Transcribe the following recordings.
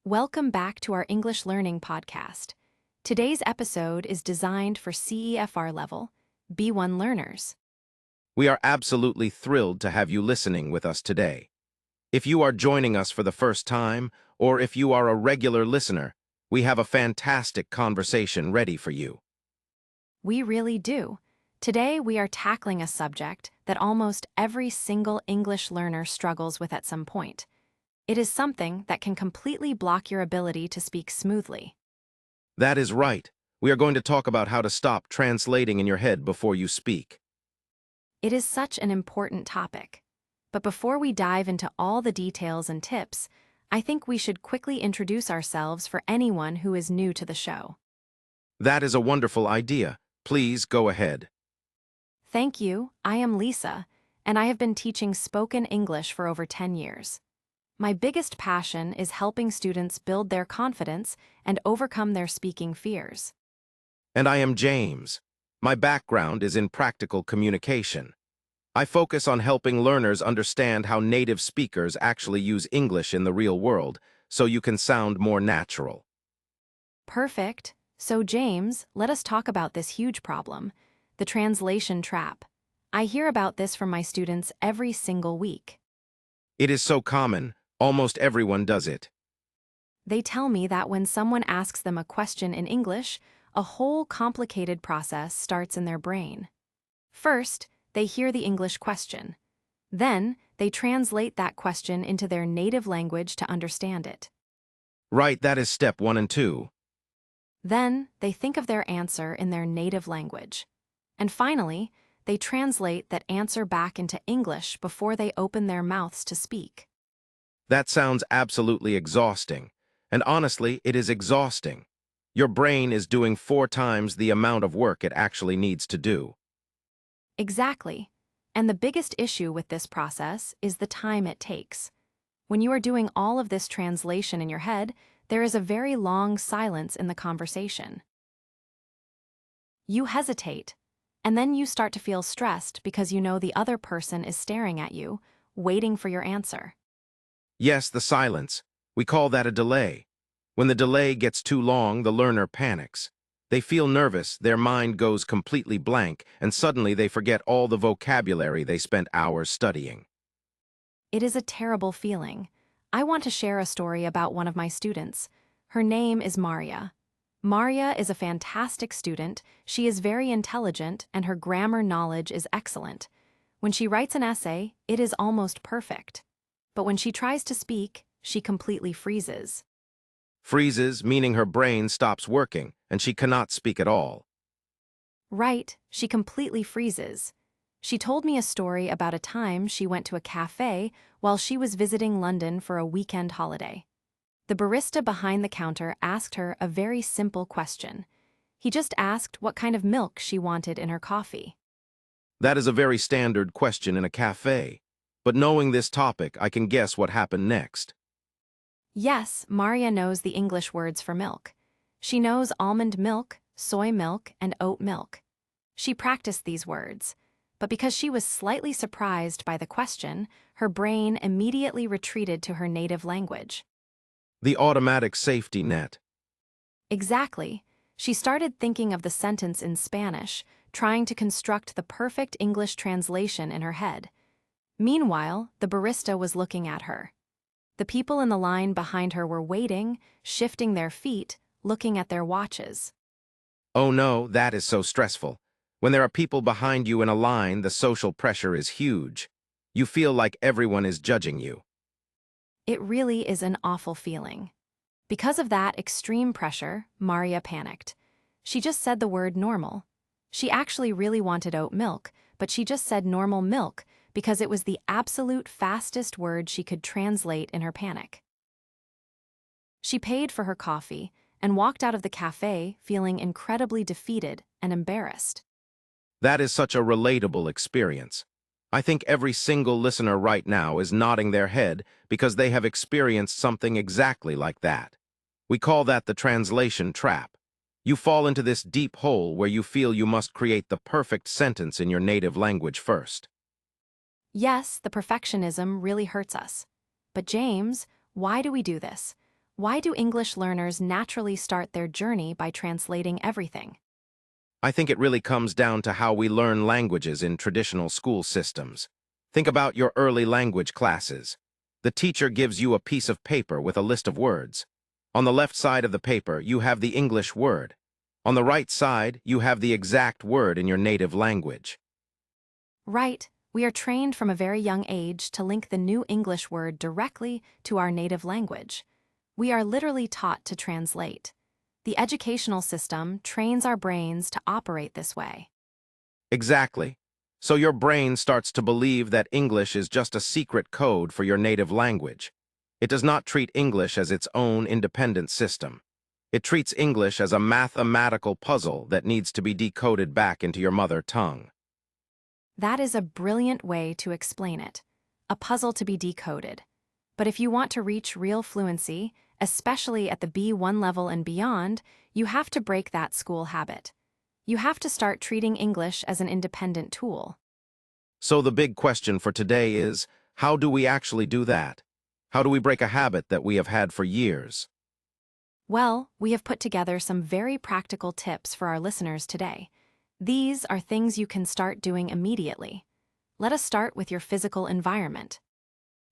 Welcome back to our English Learning Podcast. Today's episode is designed for CEFR level, B1 learners. We are absolutely thrilled to have you listening with us today. If you are joining us for the first time, or if you are a regular listener, we have a fantastic conversation ready for you. We really do. Today we are tackling a subject that almost every single English learner struggles with at some point. It is something that can completely block your ability to speak smoothly. That is right. We are going to talk about how to stop translating in your head before you speak. It is such an important topic. But before we dive into all the details and tips, I think we should quickly introduce ourselves for anyone who is new to the show. That is a wonderful idea. Please go ahead. Thank you, I am Lisa, and I have been teaching spoken English for over 10 years. My biggest passion is helping students build their confidence and overcome their speaking fears. And I am James. My background is in practical communication. I focus on helping learners understand how native speakers actually use English in the real world, so you can sound more natural. Perfect. So, James, let us talk about this huge problem, the translation trap. I hear about this from my students every single week. It is so common, almost everyone does it. They tell me that when someone asks them a question in English, a whole complicated process starts in their brain. First, they hear the English question. Then, they translate that question into their native language to understand it. Right, that is step 1 and 2. Then, they think of their answer in their native language. And finally, they translate that answer back into English before they open their mouths to speak. That sounds absolutely exhausting. And honestly, it is exhausting. Your brain is doing 4 times the amount of work it actually needs to do. Exactly. And the biggest issue with this process is the time it takes. When you are doing all of this translation in your head, there is a very long silence in the conversation. You hesitate, and then you start to feel stressed because you know the other person is staring at you, waiting for your answer. Yes, the silence. We call that a delay. When the delay gets too long, the learner panics. They feel nervous, their mind goes completely blank, and suddenly they forget all the vocabulary they spent hours studying. It is a terrible feeling. I want to share a story about one of my students. Her name is Maria. Maria is a fantastic student, she is very intelligent, and her grammar knowledge is excellent. When she writes an essay, it is almost perfect. But when she tries to speak, she completely freezes. Freezes, meaning her brain stops working, and she cannot speak at all. Right, she completely freezes. She told me a story about a time she went to a cafe while she was visiting London for a weekend holiday. The barista behind the counter asked her a very simple question. He just asked what kind of milk she wanted in her coffee. That is a very standard question in a cafe. But knowing this topic, I can guess what happened next. Yes, Maria knows the English words for milk. She knows almond milk, soy milk, and oat milk. She practiced these words, but because she was slightly surprised by the question, her brain immediately retreated to her native language. The automatic safety net. Exactly. She started thinking of the sentence in Spanish, trying to construct the perfect English translation in her head. Meanwhile, the barista was looking at her. The people in the line behind her were waiting, shifting their feet, looking at their watches. Oh no, that is so stressful. When there are people behind you in a line, the social pressure is huge. You feel like everyone is judging you. It really is an awful feeling. Because of that extreme pressure, Maria panicked. She just said the word normal. She actually really wanted oat milk, but she just said normal milk because it was the absolute fastest word she could translate in her panic. She paid for her coffee and walked out of the cafe feeling incredibly defeated and embarrassed. That is such a relatable experience. I think every single listener right now is nodding their head because they have experienced something exactly like that. We call that the translation trap. You fall into this deep hole where you feel you must create the perfect sentence in your native language first. Yes, the perfectionism really hurts us. But James, why do we do this? Why do English learners naturally start their journey by translating everything? I think it really comes down to how we learn languages in traditional school systems. Think about your early language classes. The teacher gives you a piece of paper with a list of words. On the left side of the paper, you have the English word. On the right side, you have the exact word in your native language. Right, we are trained from a very young age to link the new English word directly to our native language. We are literally taught to translate. The educational system trains our brains to operate this way. Exactly. So your brain starts to believe that English is just a secret code for your native language. It does not treat English as its own independent system. It treats English as a mathematical puzzle that needs to be decoded back into your mother tongue. That is a brilliant way to explain it. A puzzle to be decoded. But if you want to reach real fluency, especially at the B1 level and beyond, you have to break that school habit. You have to start treating English as an independent tool. So the big question for today is, how do we actually do that? How do we break a habit that we have had for years? Well, we have put together some very practical tips for our listeners today. These are things you can start doing immediately. Let us start with your physical environment.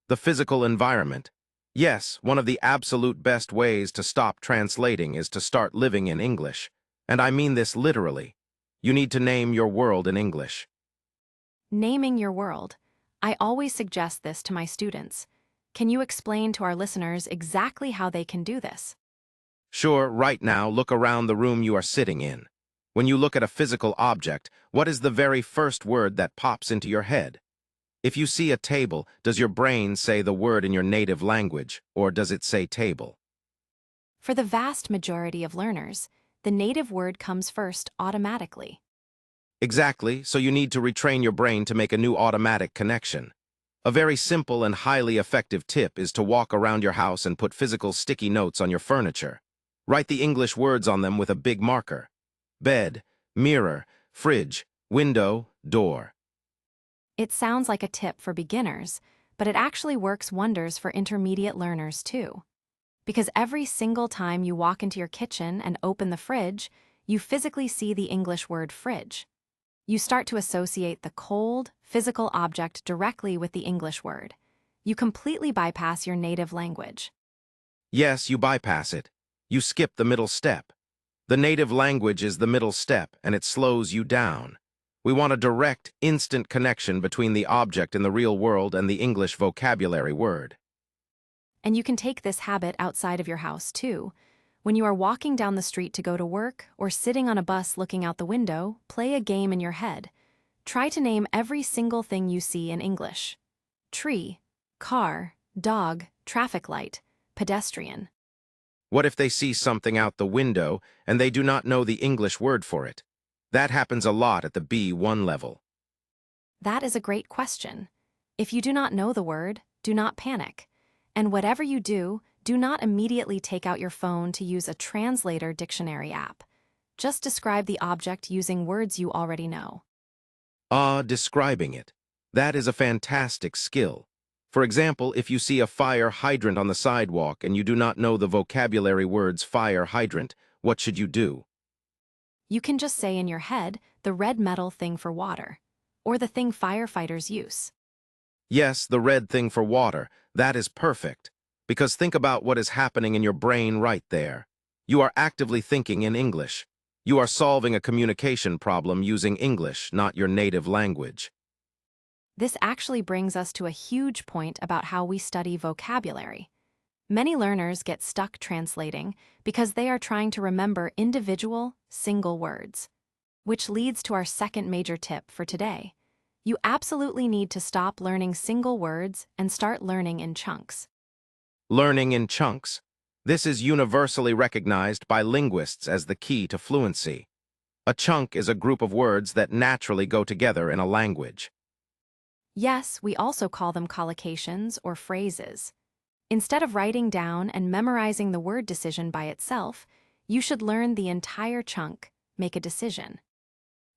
The physical environment. Yes, one of the absolute best ways to stop translating is to start living in English. And I mean this literally. You need to name your world in English. Naming your world. I always suggest this to my students. Can you explain to our listeners exactly how they can do this? Sure, right now, look around the room you are sitting in. When you look at a physical object, what is the very first word that pops into your head? If you see a table, does your brain say the word in your native language, or does it say table? For the vast majority of learners, the native word comes first automatically. Exactly, so you need to retrain your brain to make a new automatic connection. A very simple and highly effective tip is to walk around your house and put physical sticky notes on your furniture. Write the English words on them with a big marker. Bed, mirror, fridge, window, door. It sounds like a tip for beginners, but it actually works wonders for intermediate learners too. Because every single time you walk into your kitchen and open the fridge, you physically see the English word fridge. You start to associate the cold, physical object directly with the English word. You completely bypass your native language. Yes, you bypass it. You skip the middle step. The native language is the middle step, and it slows you down. We want a direct, instant connection between the object in the real world and the English vocabulary word. And you can take this habit outside of your house too. When you are walking down the street to go to work or sitting on a bus looking out the window, play a game in your head. Try to name every single thing you see in English. Tree, car, dog, traffic light, pedestrian. What if they see something out the window and they do not know the English word for it? That happens a lot at the B1 level. That is a great question. If you do not know the word, do not panic. And whatever you do, do not immediately take out your phone to use a translator dictionary app. Just describe the object using words you already know. Describing it. That is a fantastic skill. For example, if you see a fire hydrant on the sidewalk and you do not know the vocabulary words fire hydrant, what should you do? You can just say in your head the red metal thing for water, or the thing firefighters use. Yes, the red thing for water. That is perfect. Because think about what is happening in your brain right there. You are actively thinking in English. You are solving a communication problem using English, not your native language. This actually brings us to a huge point about how we study vocabulary. Many learners get stuck translating because they are trying to remember individual, single words. Which leads to our second major tip for today. You absolutely need to stop learning single words and start learning in chunks. Learning in chunks. This is universally recognized by linguists as the key to fluency. A chunk is a group of words that naturally go together in a language. Yes, we also call them collocations or phrases. Instead of writing down and memorizing the word decision by itself, you should learn the entire chunk, make a decision.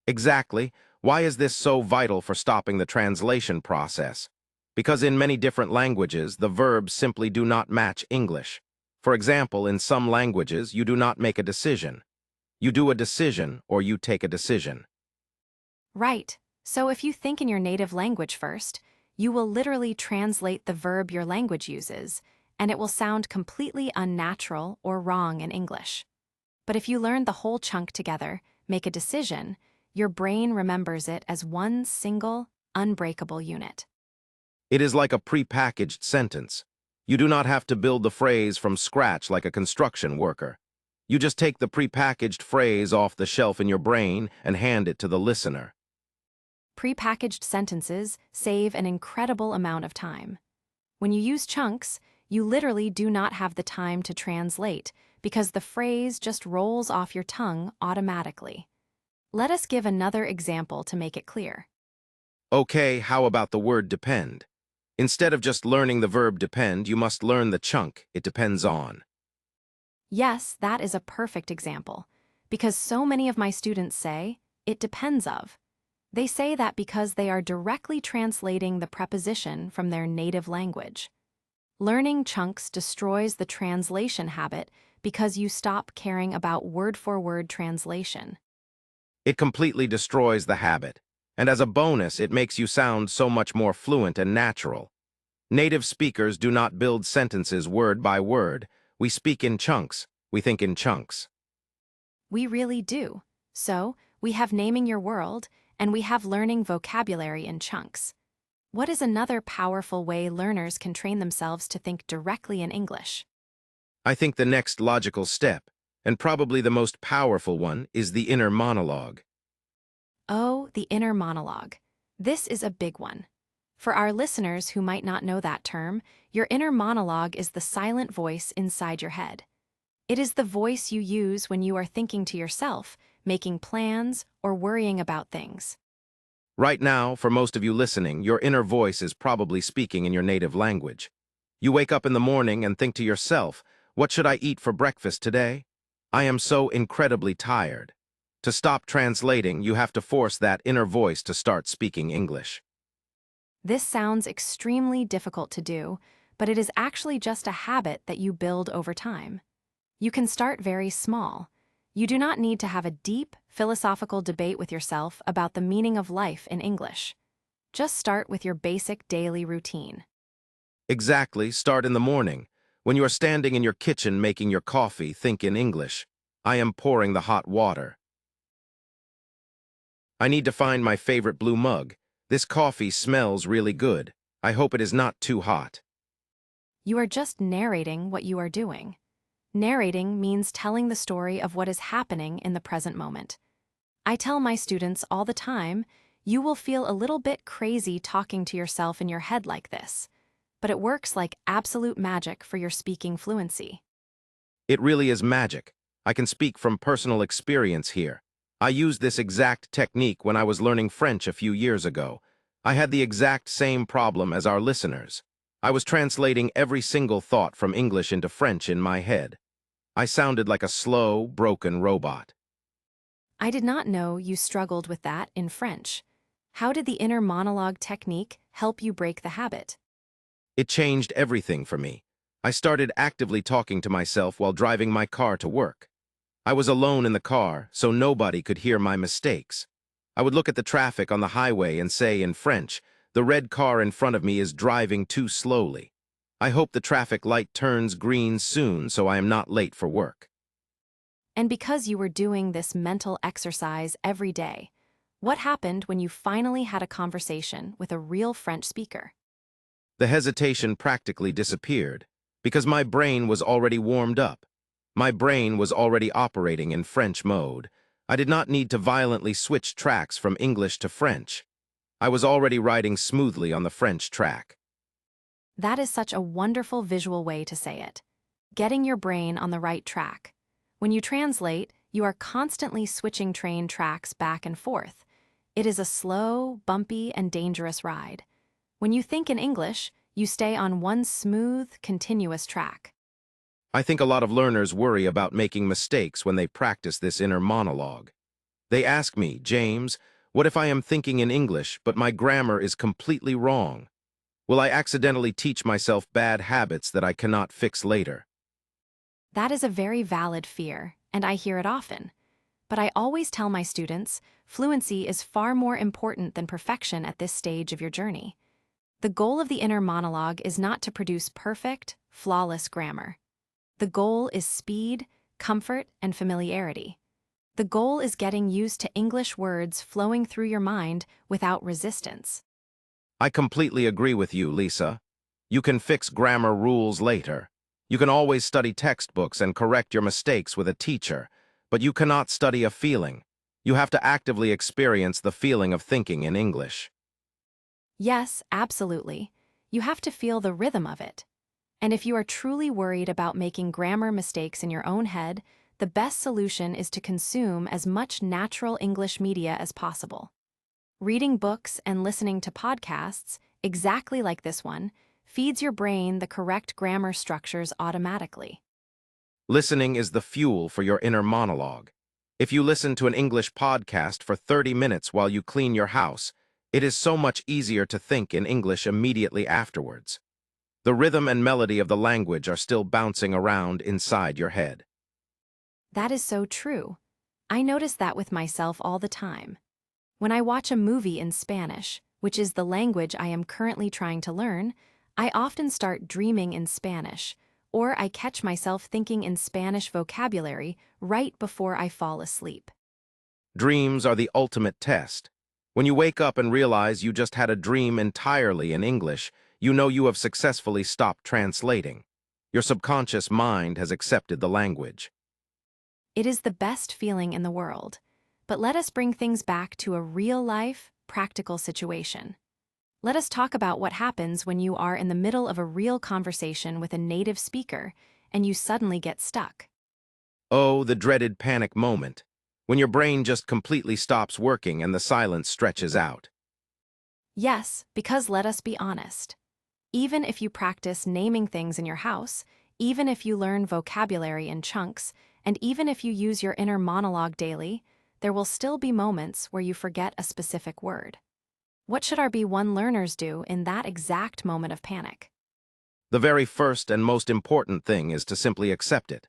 Exactly. Why is this so vital for stopping the translation process? Because in many different languages, the verbs simply do not match English. For example, in some languages, you do not make a decision. You do a decision or you take a decision. Right. So if you think in your native language first, you will literally translate the verb your language uses, and it will sound completely unnatural or wrong in English. But if you learn the whole chunk together, make a decision, your brain remembers it as one single, unbreakable unit. It is like a prepackaged sentence. You do not have to build the phrase from scratch like a construction worker. You just take the prepackaged phrase off the shelf in your brain and hand it to the listener. Prepackaged sentences save an incredible amount of time. When you use chunks, you literally do not have the time to translate because the phrase just rolls off your tongue automatically. Let us give another example to make it clear. Okay, how about the word depend? Instead of just learning the verb depend, you must learn the chunk it depends on. Yes, that is a perfect example, because so many of my students say, it depends of. They say that because they are directly translating the preposition from their native language. Learning chunks destroys the translation habit because you stop caring about word-for-word translation. It completely destroys the habit. And as a bonus, it makes you sound so much more fluent and natural. Native speakers do not build sentences word by word. We speak in chunks. We think in chunks. We really do. So, we have naming your world, and we have learning vocabulary in chunks. What is another powerful way learners can train themselves to think directly in English? I think the next logical step, and probably the most powerful one, is the inner monologue. Oh, the inner monologue. This is a big one. For our listeners who might not know that term, your inner monologue is the silent voice inside your head. It is the voice you use when you are thinking to yourself, making plans, or worrying about things. Right now, for most of you listening, your inner voice is probably speaking in your native language. You wake up in the morning and think to yourself, what should I eat for breakfast today? I am so incredibly tired. To stop translating, you have to force that inner voice to start speaking English. This sounds extremely difficult to do, but it is actually just a habit that you build over time. You can start very small. You do not need to have a deep, philosophical debate with yourself about the meaning of life in English. Just start with your basic daily routine. Exactly, start in the morning. When you are standing in your kitchen making your coffee, think in English. I am pouring the hot water. I need to find my favorite blue mug. This coffee smells really good. I hope it is not too hot. You are just narrating what you are doing. Narrating means telling the story of what is happening in the present moment. I tell my students all the time, you will feel a little bit crazy talking to yourself in your head like this, but it works like absolute magic for your speaking fluency. It really is magic. I can speak from personal experience here. I used this exact technique when I was learning French a few years ago. I had the exact same problem as our listeners. I was translating every single thought from English into French in my head. I sounded like a slow, broken robot. I did not know you struggled with that in French. How did the inner monologue technique help you break the habit? It changed everything for me. I started actively talking to myself while driving my car to work. I was alone in the car, so nobody could hear my mistakes. I would look at the traffic on the highway and say in French, "The red car in front of me is driving too slowly. I hope the traffic light turns green soon so I am not late for work." And because you were doing this mental exercise every day, what happened when you finally had a conversation with a real French speaker? The hesitation practically disappeared because my brain was already warmed up. My brain was already operating in French mode. I did not need to violently switch tracks from English to French. I was already riding smoothly on the French track. That is such a wonderful visual way to say it. Getting your brain on the right track. When you translate, you are constantly switching train tracks back and forth. It is a slow, bumpy, and dangerous ride. When you think in English, you stay on one smooth, continuous track. I think a lot of learners worry about making mistakes when they practice this inner monologue. They ask me, "James, what if I am thinking in English, but my grammar is completely wrong? Will I accidentally teach myself bad habits that I cannot fix later?" That is a very valid fear, and I hear it often. But I always tell my students, fluency is far more important than perfection at this stage of your journey. The goal of the inner monologue is not to produce perfect, flawless grammar. The goal is speed, comfort, and familiarity. The goal is getting used to English words flowing through your mind without resistance. I completely agree with you, Lisa. You can fix grammar rules later. You can always study textbooks and correct your mistakes with a teacher, but you cannot study a feeling. You have to actively experience the feeling of thinking in English. Yes, absolutely. You have to feel the rhythm of it. And if you are truly worried about making grammar mistakes in your own head, the best solution is to consume as much natural English media as possible. Reading books and listening to podcasts, exactly like this one, feeds your brain the correct grammar structures automatically. Listening is the fuel for your inner monologue. If you listen to an English podcast for 30 minutes while you clean your house, it is so much easier to think in English immediately afterwards. The rhythm and melody of the language are still bouncing around inside your head. That is so true. I notice that with myself all the time. When I watch a movie in Spanish, which is the language I am currently trying to learn, I often start dreaming in Spanish, or I catch myself thinking in Spanish vocabulary right before I fall asleep. Dreams are the ultimate test. When you wake up and realize you just had a dream entirely in English, you know you have successfully stopped translating. Your subconscious mind has accepted the language. It is the best feeling in the world. But let us bring things back to a real-life, practical situation. Let us talk about what happens when you are in the middle of a real conversation with a native speaker and you suddenly get stuck. Oh, the dreaded panic moment, when your brain just completely stops working and the silence stretches out. Yes, because let us be honest. Even if you practice naming things in your house, even if you learn vocabulary in chunks, and even if you use your inner monologue daily, there will still be moments where you forget a specific word. What should our B1 learners do in that exact moment of panic? The very first and most important thing is to simply accept it.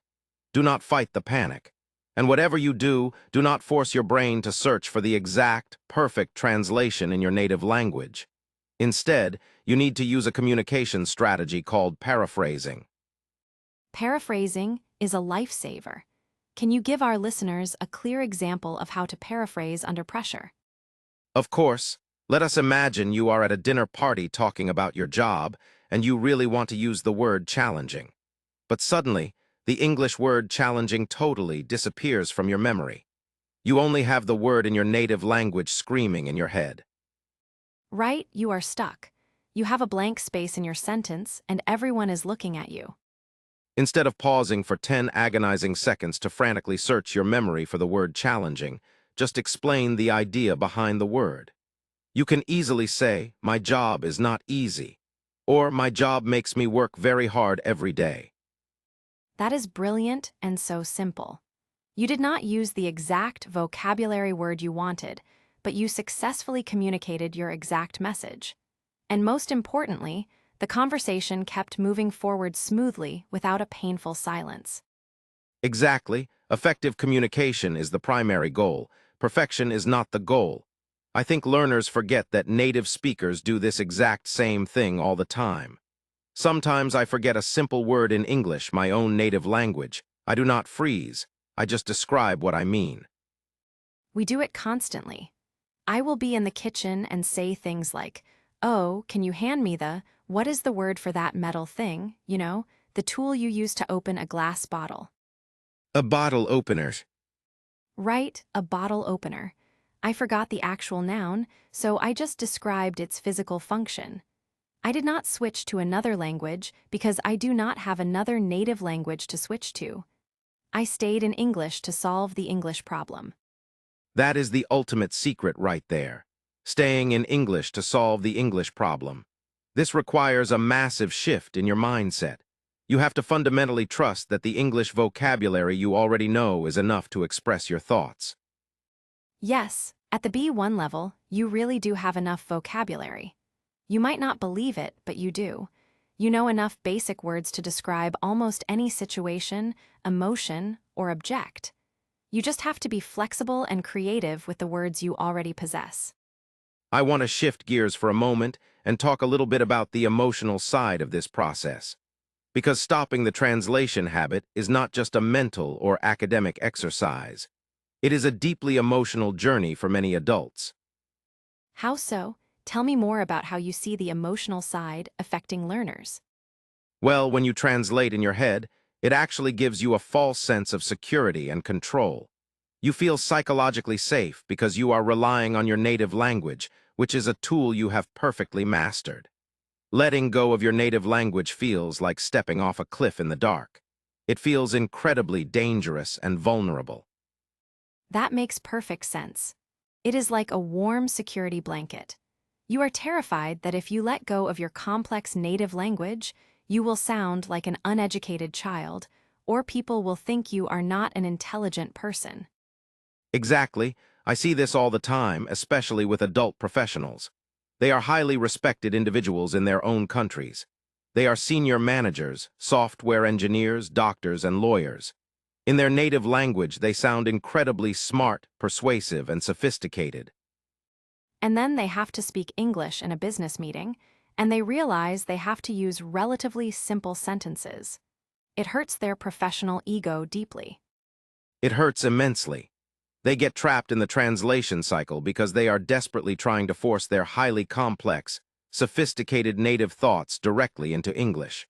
Do not fight the panic. And whatever you do, do not force your brain to search for the exact, perfect translation in your native language. Instead, you need to use a communication strategy called paraphrasing. Paraphrasing is a lifesaver. Can you give our listeners a clear example of how to paraphrase under pressure? Of course, let us imagine you are at a dinner party talking about your job, and you really want to use the word challenging. But suddenly, the English word challenging totally disappears from your memory. You only have the word in your native language screaming in your head. Right, you are stuck. You have a blank space in your sentence, and everyone is looking at you. Instead of pausing for 10 agonizing seconds to frantically search your memory for the word challenging, just explain the idea behind the word. You can easily say, "My job is not easy," or "My job makes me work very hard every day." That is brilliant and so simple. You did not use the exact vocabulary word you wanted, but you successfully communicated your exact message. And most importantly, the conversation kept moving forward smoothly without a painful silence. Exactly. Effective communication is the primary goal. Perfection is not the goal. I think learners forget that native speakers do this exact same thing all the time. Sometimes I forget a simple word in English, my own native language. I do not freeze. I just describe what I mean. We do it constantly. I will be in the kitchen and say things like, "Oh, can you hand me what is the word for that metal thing, the tool you use to open a glass bottle?" A bottle opener. Right, a bottle opener. I forgot the actual noun, so I just described its physical function. I did not switch to another language because I do not have another native language to switch to. I stayed in English to solve the English problem. That is the ultimate secret right there. Staying in English to solve the English problem. This requires a massive shift in your mindset. You have to fundamentally trust that the English vocabulary you already know is enough to express your thoughts. Yes, at the B1 level, you really do have enough vocabulary. You might not believe it, but you do. You know enough basic words to describe almost any situation, emotion, or object. You just have to be flexible and creative with the words you already possess. I want to shift gears for a moment and talk a little bit about the emotional side of this process. Because stopping the translation habit is not just a mental or academic exercise. It is a deeply emotional journey for many adults. How so? Tell me more about how you see the emotional side affecting learners. Well, when you translate in your head, it actually gives you a false sense of security and control. You feel psychologically safe because you are relying on your native language, which is a tool you have perfectly mastered. Letting go of your native language feels like stepping off a cliff in the dark. It feels incredibly dangerous and vulnerable. That makes perfect sense. It is like a warm security blanket. You are terrified that if you let go of your complex native language, you will sound like an uneducated child, or people will think you are not an intelligent person. Exactly. I see this all the time, especially with adult professionals. They are highly respected individuals in their own countries. They are senior managers, software engineers, doctors, and lawyers. In their native language, they sound incredibly smart, persuasive, and sophisticated. And then they have to speak English in a business meeting, and they realize they have to use relatively simple sentences. It hurts their professional ego deeply. It hurts immensely. They get trapped in the translation cycle because they are desperately trying to force their highly complex, sophisticated native thoughts directly into English.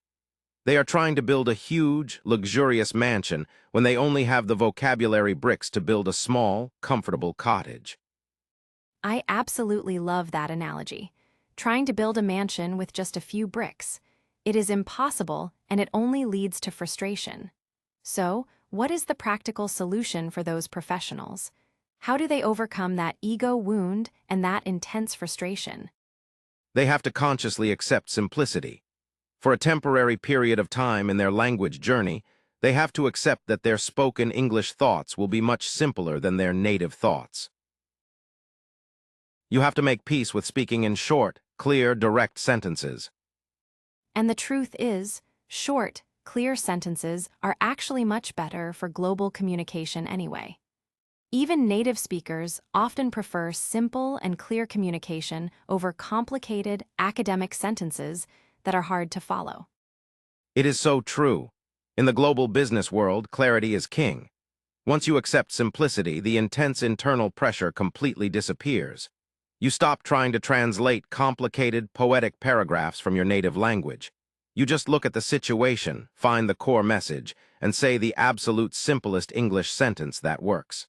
They are trying to build a huge, luxurious mansion when they only have the vocabulary bricks to build a small, comfortable cottage. I absolutely love that analogy. Trying to build a mansion with just a few bricks. It is impossible, and it only leads to frustration. So, what is the practical solution for those professionals? How do they overcome that ego wound and that intense frustration? They have to consciously accept simplicity. For a temporary period of time in their language journey, they have to accept that their spoken English thoughts will be much simpler than their native thoughts. You have to make peace with speaking in short, clear, direct sentences. And the truth is, short, clear sentences are actually much better for global communication anyway. Even native speakers often prefer simple and clear communication over complicated academic sentences that are hard to follow. It is so true. In the global business world, clarity is king. Once you accept simplicity, the intense internal pressure completely disappears. You stop trying to translate complicated, poetic paragraphs from your native language. You just look at the situation, find the core message, and say the absolute simplest English sentence that works.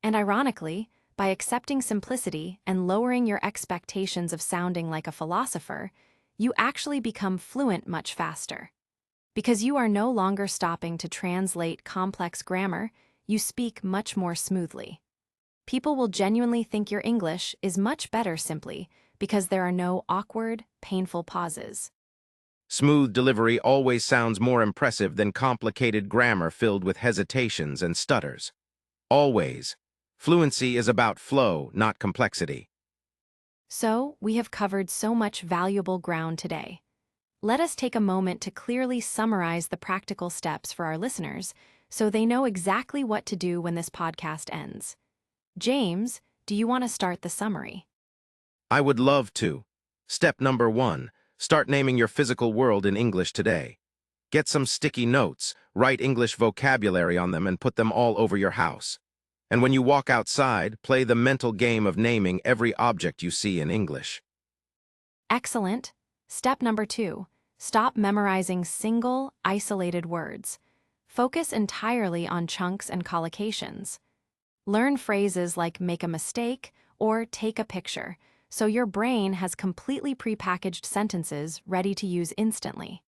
And ironically, by accepting simplicity and lowering your expectations of sounding like a philosopher, you actually become fluent much faster. Because you are no longer stopping to translate complex grammar, you speak much more smoothly. People will genuinely think your English is much better simply because there are no awkward, painful pauses. Smooth delivery always sounds more impressive than complicated grammar filled with hesitations and stutters. Always. Fluency is about flow, not complexity. So, we have covered so much valuable ground today. Let us take a moment to clearly summarize the practical steps for our listeners so they know exactly what to do when this podcast ends. James, do you want to start the summary? I would love to. Step number 1. Start naming your physical world in English today. Get some sticky notes, write English vocabulary on them, and put them all over your house. And when you walk outside, play the mental game of naming every object you see in English. Excellent. Step number 2. Stop memorizing single, isolated words. Focus entirely on chunks and collocations. Learn phrases like make a mistake or take a picture, so your brain has completely prepackaged sentences ready to use instantly.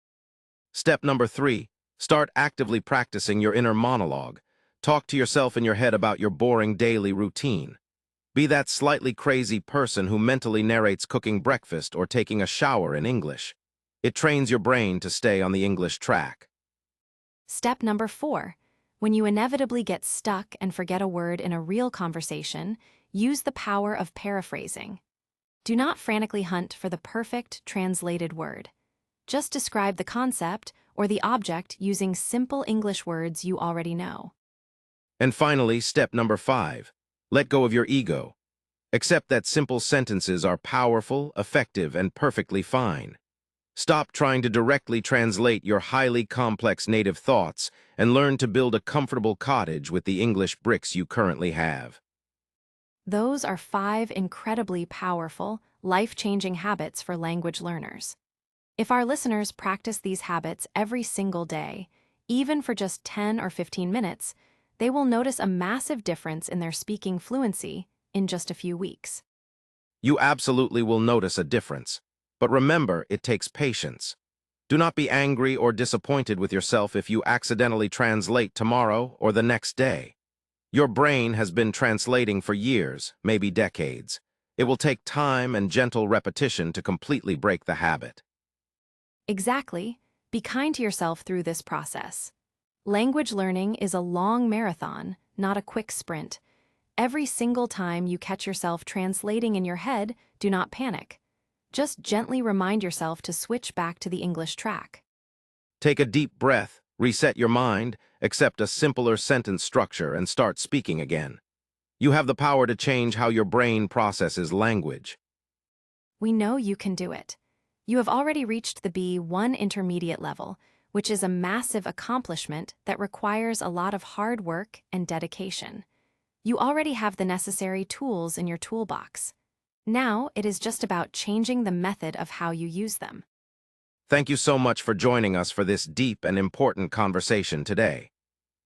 Step number 3. Start actively practicing your inner monologue. Talk to yourself in your head about your boring daily routine. Be that slightly crazy person who mentally narrates cooking breakfast or taking a shower in English. It trains your brain to stay on the English track. Step number 4. When you inevitably get stuck and forget a word in a real conversation, use the power of paraphrasing. Do not frantically hunt for the perfect translated word. Just describe the concept or the object using simple English words you already know. And finally, step number 5. Let go of your ego. Accept that simple sentences are powerful, effective, and perfectly fine. Stop trying to directly translate your highly complex native thoughts and learn to build a comfortable cottage with the English bricks you currently have. Those are 5 incredibly powerful, life-changing habits for language learners. If our listeners practice these habits every single day, even for just 10 or 15 minutes, they will notice a massive difference in their speaking fluency in just a few weeks. You absolutely will notice a difference. But remember, it takes patience. Do not be angry or disappointed with yourself if you accidentally translate tomorrow or the next day. Your brain has been translating for years, maybe decades. It will take time and gentle repetition to completely break the habit. Exactly. Be kind to yourself through this process. Language learning is a long marathon, not a quick sprint. Every single time you catch yourself translating in your head, do not panic. Just gently remind yourself to switch back to the English track. Take a deep breath, reset your mind, accept a simpler sentence structure, and start speaking again. You have the power to change how your brain processes language. We know you can do it. You have already reached the B1 intermediate level, which is a massive accomplishment that requires a lot of hard work and dedication. You already have the necessary tools in your toolbox. Now it is just about changing the method of how you use them. Thank you so much for joining us for this deep and important conversation today.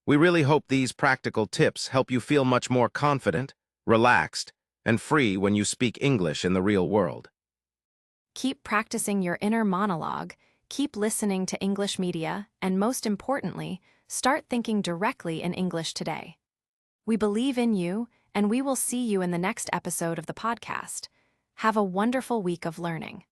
We really hope these practical tips help you feel much more confident, relaxed, and free when you speak English in the real world. Keep practicing your inner monologue, keep listening to English media, and most importantly, start thinking directly in English today. We believe in you, and we will see you in the next episode of the podcast. Have a wonderful week of learning.